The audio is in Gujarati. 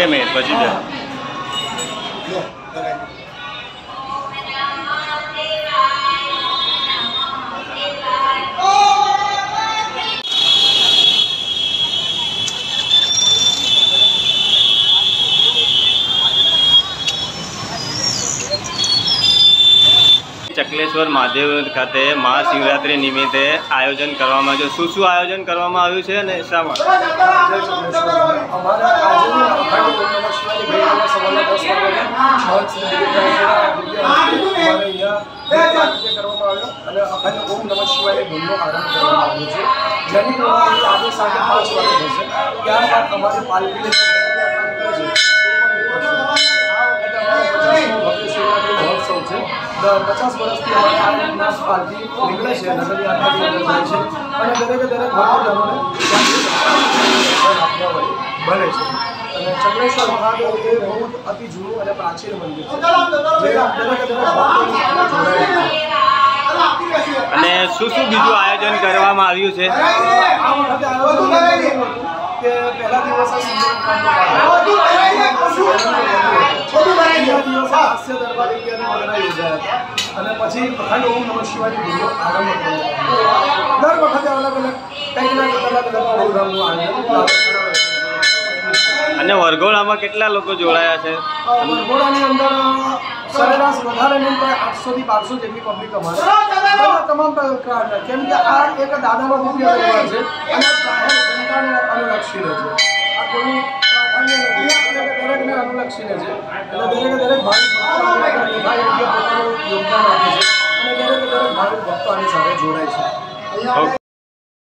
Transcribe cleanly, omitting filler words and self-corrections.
મિનિટ પછી બે ચકલેશ્વર મહાદેવ ખાતે મહાશિવરાત્રિ નિમિત્તે આયોજન કરવામાં આવ્યું. શું આયોજન કરવામાં આવ્યું છે અને શા માટે? पचास वर्ष की पार्टी निकले है नगर यात्रा और दरेक दरेक भक्तजनों बने चक्रेश्वर महादेव ये बहुत अति जूनू और प्राचीन मंदिर અને શું બીજું આયોજન કરવામાં આવ્યું છે? આ વખતે આયોજન કે પહેલા દિવસે હાસ્ય દરબાર યોજાયા હતા અને પછી અખંડ ઓમ નમઃ શિવાયની ધૂનનો આરંભ કર્યો. દર વખતે અલગ અલગ કંઈક ના કંઈક અલગ અલગ પ્રોગ્રામનું આયોજન. અને વરઘોડામાં કેટલા લોકો જોડાયા છે? વરઘોડાની અંદર સરેરાશ વધારે નહીં તો 800 થી 1200 જેટલી પબ્લિક અમારે તમામ કેમ કે આ એક દાદાનો ભવ્ય તહેવાર છે અને જાહેર જનતાને અનુલક્ષીને છે. આ કોઈ પ્રાધાન્ય નથી, દરેકને અનુલક્ષીને છે એટલે દરેક ભાવિક ભક્તો પોતાનું યોગદાન આપે છે અને દરેક ભાવિક ભક્તો આની સાથે જોડાય છે.